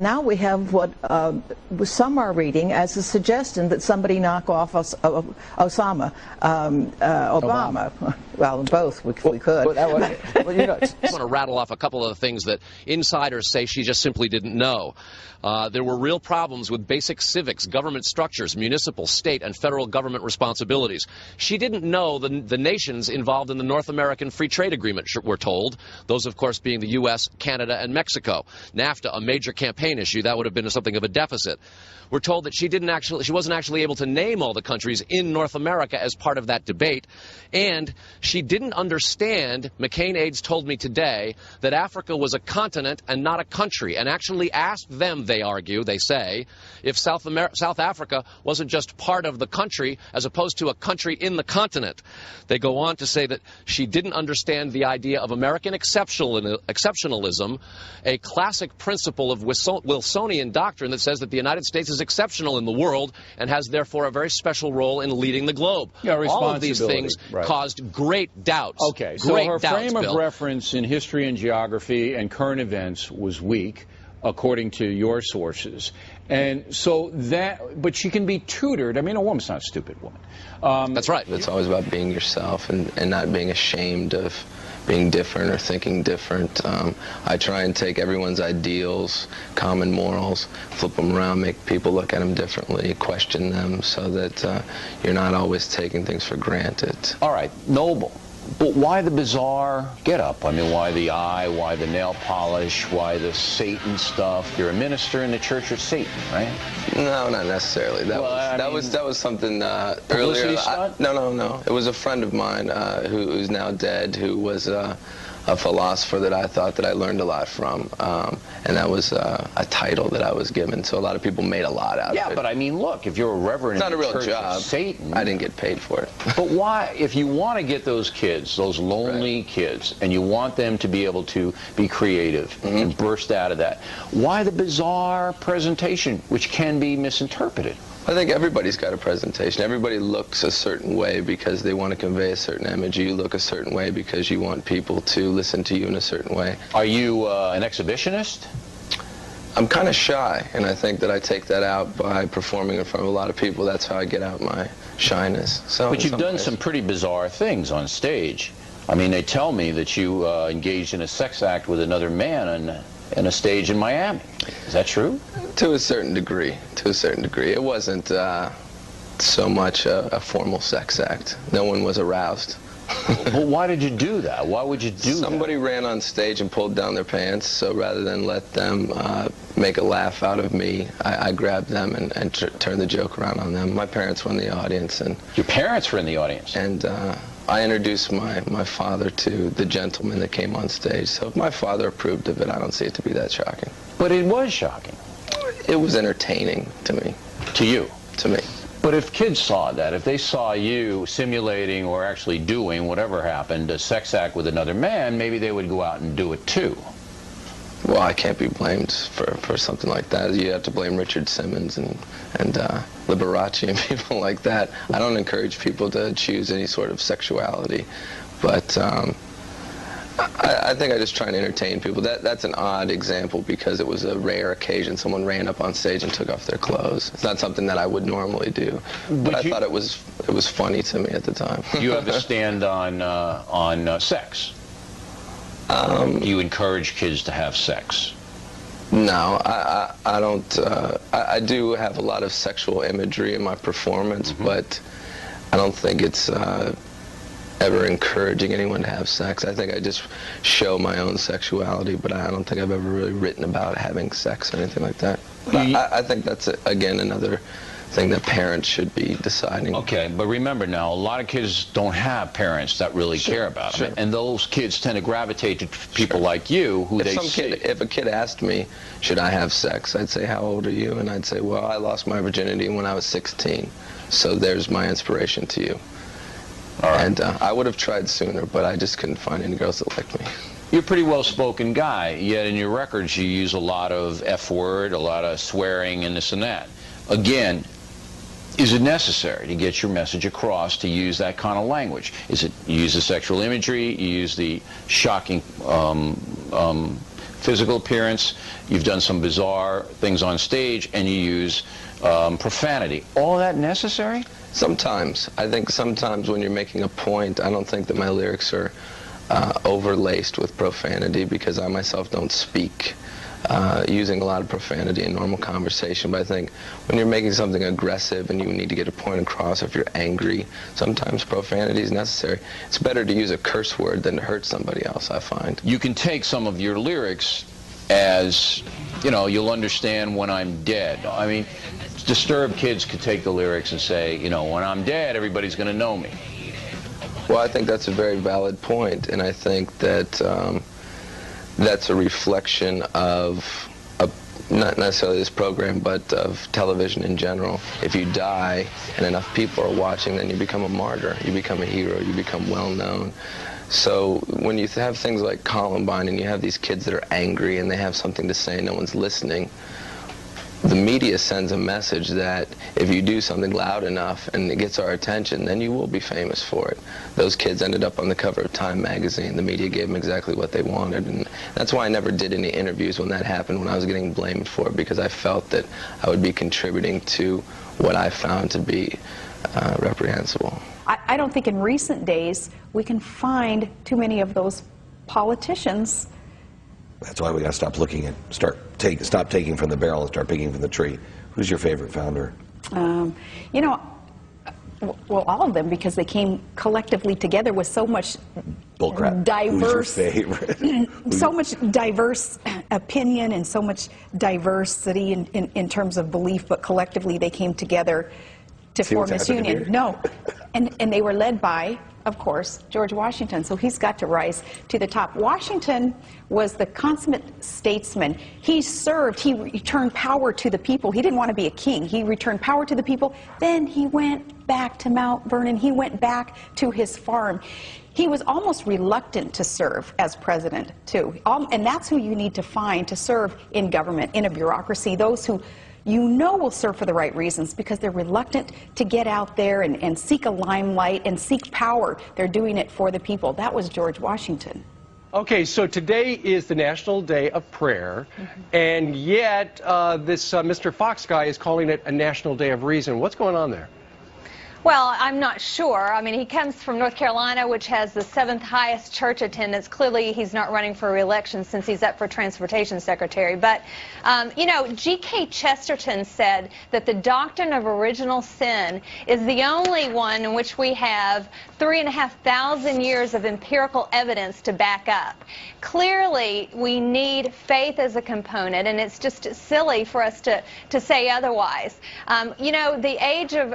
Now we have what some are reading as a suggestion that somebody knock off Obama. Well, both we could. Well, you know, I want to rattle off a couple of the things that insiders say she just simply didn't know. There were real problems with basic civics, government structures, municipal, state, and federal government responsibilities. She didn't know the nations involved in the North American Free Trade Agreement, we're told. Those, of course, being the U.S., Canada, and Mexico. NAFTA, a major campaign issue, that would have been something of a deficit. We're told that she wasn't actually able to name all the countries in North America as part of that debate, and she didn't understand, McCain aides told me today, that Africa was a continent and not a country, and actually asked them, they say, if South Africa wasn't just part of the country as opposed to a country in the continent. They go on to say that she didn't understand the idea of American exceptionalism, a classic principle of Wilsonian doctrine that says that the United States is exceptional in the world and has therefore a very special role in leading the globe. Yeah, all of these things caused great doubts. Okay, so her frame of reference in history and geography and current events was weak, according to your sources. And so but she can be tutored. I mean, a woman's not a stupid woman. That's right. It's always about being yourself and not being ashamed of being different or thinking different. I try and take everyone's ideals, common morals, flip them around, make people look at them differently, question them, so that you're not always taking things for granted. All right, noble. But why the bizarre get-up? I mean, why the eye? Why the nail polish? Why the Satan stuff? You're a minister in the Church of Satan, right? No, not necessarily. That was something earlier. No. It was a friend of mine who's now dead, who was a philosopher that I thought that I learned a lot from, and that was a title that I was given. So a lot of people made a lot out of it. Yeah, but I mean, look, if you're a reverend in the Church of Satan, I didn't get paid for it. But why, if you want to get those kids, those lonely kids, and you want them to be able to be creative and burst out of that, why the bizarre presentation, which can be misinterpreted? I think everybody's got a presentation. Everybody looks a certain way because they want to convey a certain image. You look a certain way because you want people to listen to you in a certain way. Are you an exhibitionist? I'm kind of shy, and I think that I take that out by performing in front of a lot of people. That's how I get out my shyness. So, but you've done some pretty bizarre things on stage. I mean, they tell me that you engaged in a sex act with another man in a stage in Miami. Is that true? To a certain degree. To a certain degree. It wasn't so much a formal sex act. No one was aroused. Well, why did you do that? Why would you do that? Somebody ran on stage and pulled down their pants, so rather than let them make a laugh out of me, I grabbed them and turned the joke around on them. My parents were in the audience. And your parents were in the audience? And I introduced my father to the gentleman that came on stage. So if my father approved of it, I don't see it to be that shocking. But it was shocking. It was entertaining to me. To you? To me. But if kids saw that, if they saw you simulating or actually doing whatever happened, a sex act with another man, maybe they would go out and do it too. Well, I can't be blamed for something like that. You have to blame Richard Simmons and Liberace and people like that. I don't encourage people to choose any sort of sexuality, but I think I just try and entertain people. That's an odd example because it was a rare occasion. Someone ran up on stage and took off their clothes. It's not something that I would normally do, but I thought it was funny to me at the time. You have a stand on sex. You encourage kids to have sex? No, I don't. I do have a lot of sexual imagery in my performance, but I don't think it's ever encouraging anyone to have sex. I think I just show my own sexuality, but I don't think I've ever really written about having sex or anything like that. But I think that's, again, another thing that parents should be deciding. Okay, but remember now, a lot of kids don't have parents that really care about them, and those kids tend to gravitate to people like you who they see. If a kid asked me, should I have sex, I'd say, how old are you? And I'd say, well, I lost my virginity when I was 16, so there's my inspiration to you. All right. And I would have tried sooner, but I just couldn't find any girls that liked me. You're a pretty well-spoken guy, yet in your records you use a lot of F-word, a lot of swearing, and this and that. Again, is it necessary to get your message across to use that kind of language? Is it, you use the sexual imagery, you use the shocking physical appearance, you've done some bizarre things on stage, and you use profanity. All that necessary? Sometimes. I think sometimes when you're making a point, I don't think that my lyrics are overlaced with profanity, because I myself don't speak using a lot of profanity in normal conversation. But I think when you're making something aggressive and you need to get a point across, if you're angry, sometimes profanity is necessary. It's better to use a curse word than to hurt somebody else, I find. You can take some of your lyrics as, you know, you'll understand when I'm dead. I mean, Disturbed kids could take the lyrics and say, you know, when I'm dead, everybody's going to know me. Well, I think that's a very valid point, and I think that that's a reflection of not necessarily this program, but of television in general. If you die and enough people are watching, then you become a martyr, you become a hero, you become well known. So when you have things like Columbine and you have these kids that are angry and they have something to say, no one's listening, the media sends a message that if you do something loud enough and it gets our attention, then you will be famous for it. Those kids ended up on the cover of Time magazine. The media gave them exactly what they wanted, and that's why I never did any interviews when that happened, when I was getting blamed for it, because I felt that I would be contributing to what I found to be reprehensible. I don't think in recent days we can find too many of those politicians. That's why we got to stop looking at, stop taking from the barrel and start picking from the tree. Who's your favorite founder? You know, well, all of them, because they came collectively together with so much Bullcrap. diverse, Who's your favorite? so much diverse opinion and so much diversity in terms of belief, but collectively they came together to form this union. No, and they were led by, of course, George Washington. So he's got to rise to the top. Washington was the consummate statesman. He served, he returned power to the people. He didn't want to be a king. He returned power to the people. Then he went back to Mount Vernon. He went back to his farm. He was almost reluctant to serve as president, too. And that's who you need to find to serve in government, in a bureaucracy, those who you know will serve for the right reasons, because they're reluctant to get out there and seek a limelight and seek power. They're doing it for the people. That was George Washington. Okay, so today is the National Day of Prayer, and yet this Mr. Fox guy is calling it a National Day of Reason. What's going on there? Well, I'm not sure. I mean, he comes from North Carolina, which has the 7th highest church attendance. Clearly, he's not running for re-election since he's up for transportation secretary. But, you know, G.K. Chesterton said that the doctrine of original sin is the only one in which we have 3,500 years of empirical evidence to back up. Clearly, we need faith as a component, and it's just silly for us to say otherwise. You know, the age of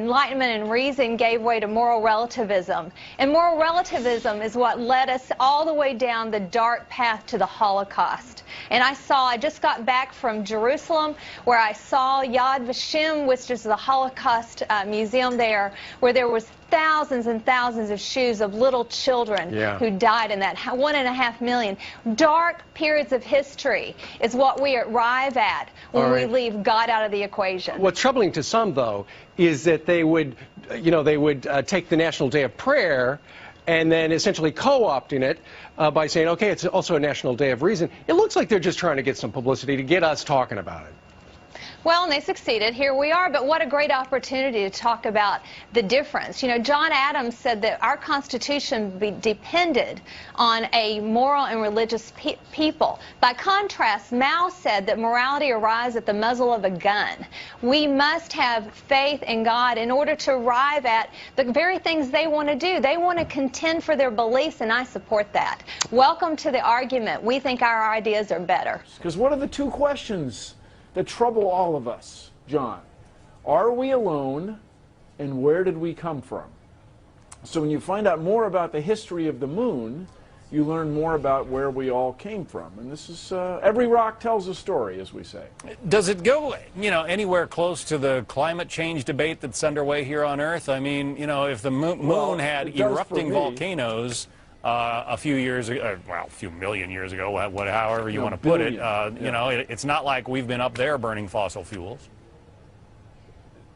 Enlightenment and reason gave way to moral relativism. And moral relativism is what led us all the way down the dark path to the Holocaust. And I just got back from Jerusalem, where I saw Yad Vashem, which is the Holocaust museum there, where there was thousands and thousands of shoes of little children who died in that. 1.5 million. Dark periods of history is what we arrive at when we leave God out of the equation. What's troubling to some, though, is that they would, you know, take the National Day of Prayer and then essentially co-opting it by saying, okay, it's also a National Day of Reason. It looks like they're just trying to get some publicity to get us talking about it. Well, and they succeeded. Here we are. But what a great opportunity to talk about the difference. You know, John Adams said that our Constitution depended on a moral and religious people. By contrast, Mao said that morality arrives at the muzzle of a gun. We must have faith in God in order to arrive at the very things they want to do. They want to contend for their beliefs, and I support that. Welcome to the argument. We think our ideas are better. Because what are the two questions that trouble all of us, John? Are we alone, and where did we come from? So when you find out more about the history of the moon, you learn more about where we all came from. And this is, every rock tells a story, as we say. Does it go, you know, anywhere close to the climate change debate that's underway here on Earth? I mean, you know, if the moon had erupting volcanoes a few years ago, well, a few million years ago, however you want to put it, you know, it's not like we've been up there burning fossil fuels.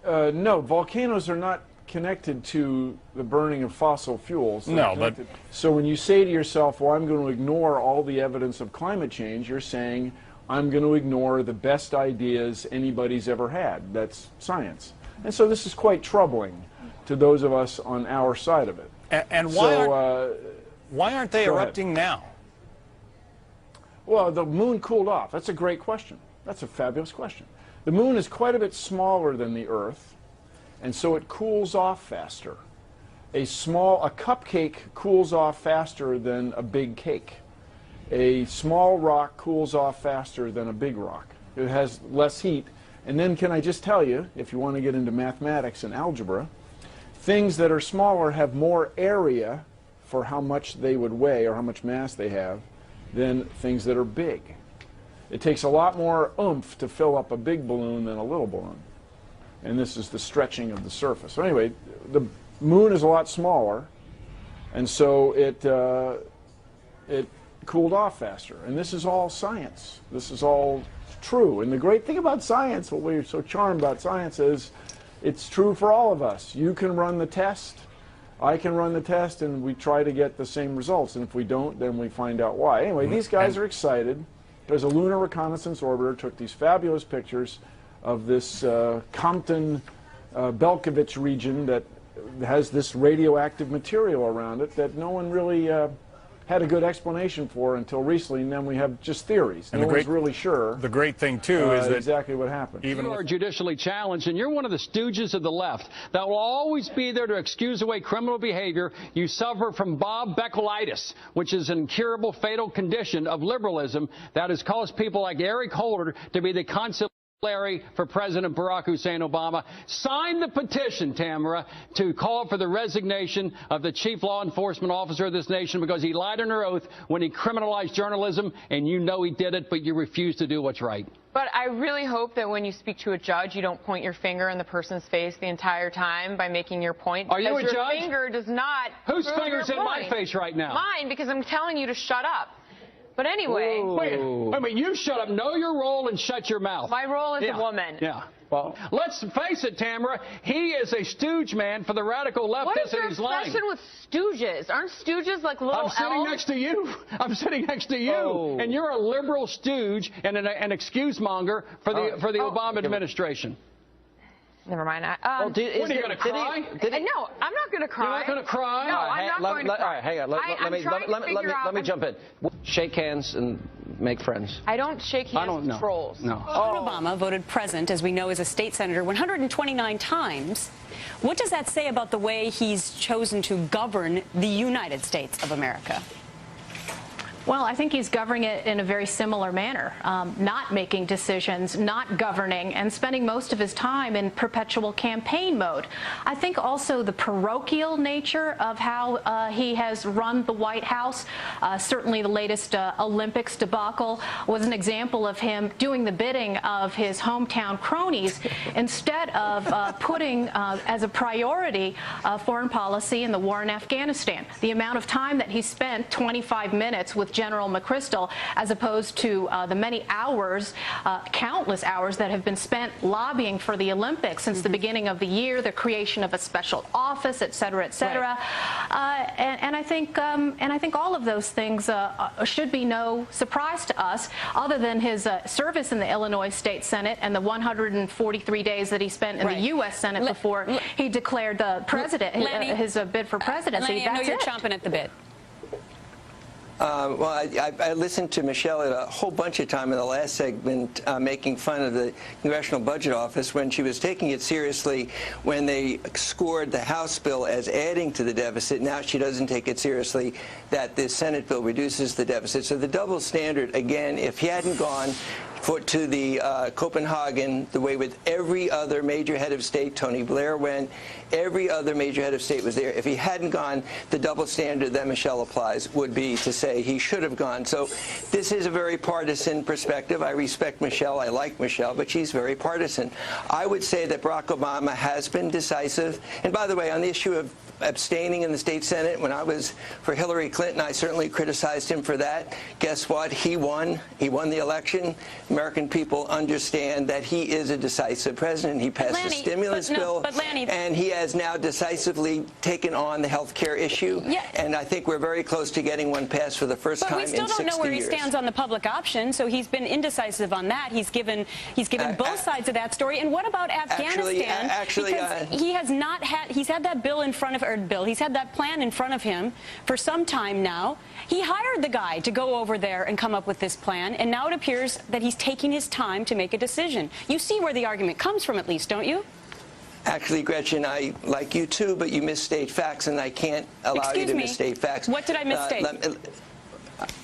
No, volcanoes are not connected to the burning of fossil fuels. No, but... So when you say to yourself, well, I'm going to ignore all the evidence of climate change, you're saying, I'm going to ignore the best ideas anybody's ever had. That's science. And so this is quite troubling to those of us on our side of it. And why aren't they erupting now? Well, the moon cooled off. That's a great question. That's a fabulous question. The moon is quite a bit smaller than the Earth, and so it cools off faster. A cupcake cools off faster than a big cake. A small rock cools off faster than a big rock. It has less heat. And then can I just tell you, if you want to get into mathematics and algebra, things that are smaller have more area for how much they would weigh or how much mass they have than things that are big. It takes a lot more oomph to fill up a big balloon than a little balloon. And this is the stretching of the surface. So anyway, the moon is a lot smaller, and so it cooled off faster. And this is all science. This is all true. And the great thing about science, what we're so charmed about science, is it's true for all of us. You can run the test, I can run the test, and we try to get the same results. And if we don't, then we find out why. Anyway, these guys are excited. There's a lunar reconnaissance orbiter, took these fabulous pictures of this Compton Belkovich region that has this radioactive material around it that no one really had a good explanation for until recently, and then we have just theories. No one's really sure. The great thing, too, is that exactly what happened. You are judicially challenged, and you're one of the stooges of the left that will always be there to excuse away criminal behavior. You suffer from Bob Beckelitis, which is an incurable, fatal condition of liberalism that has caused people like Eric Holder to be the consul for President Barack Hussein Obama. Sign the petition, Tamara, to call for the resignation of the chief law enforcement officer of this nation because he lied under oath when he criminalized journalism, and you know he did it, but you refuse to do what's right. But I really hope that when you speak to a judge, you don't point your finger in the person's face the entire time by making your point. Are you a judge? Your finger does not. Whose finger's in my face right now? Mine, because I'm telling you to shut up. But anyway. Wait, you shut up. Know your role and shut your mouth. My role as a woman. Yeah. Well, let's face it, Tamara. He is a stooge man for the radical leftists, and he's lying. What is your obsession with stooges? Aren't stooges like little elves? I'm sitting next to you. I'm sitting next to you, and you're a liberal stooge and an excuse monger for the Obama administration. Never mind. What are you going to cry? No, I'm not going to cry. You're not going to cry? No, I'm not going to cry. All right, hang on. Let me jump in. Shake hands and make friends. I don't shake hands with trolls. No. Obama voted president, as we know, as a state senator 129 times. What does that say about the way he's chosen to govern the United States of America? Well, I think he's governing it in a very similar manner, not making decisions, not governing, and spending most of his time in perpetual campaign mode. I think also the parochial nature of how he has run the White House, certainly the latest Olympics debacle, was an example of him doing the bidding of his hometown cronies instead of putting as a priority foreign policy in the war in Afghanistan. The amount of time that he spent, 25 minutes, with General McChrystal, as opposed to the many hours, countless hours that have been spent lobbying for the Olympics since the beginning of the year, the creation of a special office, et cetera, et cetera. Right. And I think all of those things should be no surprise to us, other than his service in the Illinois State Senate and the 143 days that he spent in the U.S. Senate before he declared the president his bid for presidency. Lenny, I know you're chomping at the bit. Well, I listened to Michelle at a whole bunch of time in the last segment making fun of the Congressional Budget Office when she was taking it seriously when they scored the House bill as adding to the deficit. Now she doesn't take it seriously that the Senate bill reduces the deficit. So the double standard, again, if he hadn't gone to the Copenhagen, the way with every other major head of state, Tony Blair went, every other major head of state was there. If he hadn't gone, the double standard that Michelle applies would be to say he should have gone. So this is a very partisan perspective. I respect Michelle. I like Michelle, but she's very partisan. I would say that Barack Obama has been decisive. And by the way, on the issue of abstaining in the state Senate, when I was for Hillary Clinton, I certainly criticized him for that. Guess what? He won. He won the election. American people understand that he is a decisive president. He passed a stimulus bill, and he has now decisively taken on the health care issue. Yeah. And I think we're very close to getting one passed for the first time in 60 years. But we still don't know where he stands on the public option, so he's been indecisive on that. He's given both sides of that story. And what about Afghanistan? Because he has not had, he's had that bill in front of, he's had that plan in front of him for some time now. He hired the guy to go over there and come up with this plan, and now it appears that he's taking his time to make a decision. You see where the argument comes from, at least, don't you? Actually, Gretchen, I like you too, but you misstate facts, and I can't allow you to misstate facts. What did I misstate?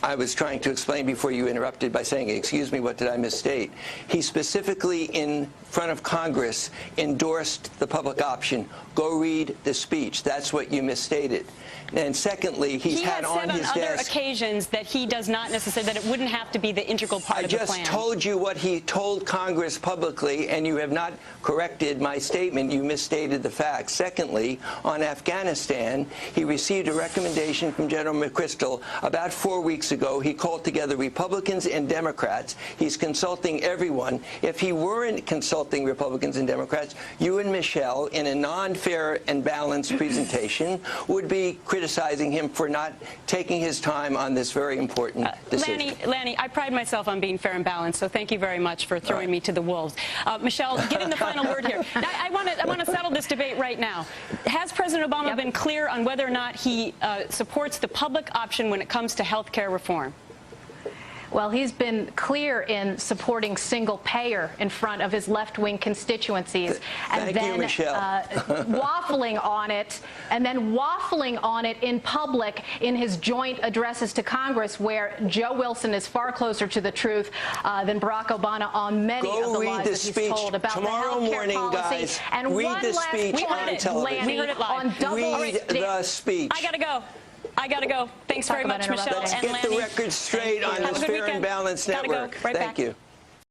I was trying to explain before you interrupted by saying, excuse me, what did I misstate? He specifically, in front of Congress, endorsed the public option. Go read the speech. That's what you misstated. And secondly, he had on his desk... He has said on other occasions that he does not necessarily, that it wouldn't have to be the integral part of the plan. I just told you what he told Congress publicly, and you have not corrected my statement. You misstated the facts. Secondly, on Afghanistan, he received a recommendation from General McChrystal about 4 weeks ago. He called together Republicans and Democrats. He's consulting everyone. If he weren't consulting Republicans and Democrats, you and Michelle, in a non-fair and balanced presentation, would be criticizing him for not taking his time on this very important decision. Lanny, I pride myself on being fair and balanced, so thank you very much for throwing me to the wolves. Michelle, getting the final word here. Now, I want to settle this debate right now. Has President Obama been clear on whether or not he supports the public option when it comes to health care reform? Well, he's been clear in supporting single payer in front of his left-wing constituencies, and then waffling on it, in public in his joint addresses to Congress, where Joe Wilson is far closer to the truth than Barack Obama on many of the lies that he's told about the health care policy. Guys, and read one the last speech point, on television. Lanny, on double read the speech. I gotta go. Thanks very much, Michelle. Let's get the record straight on this fair and balanced network. Right Thank you.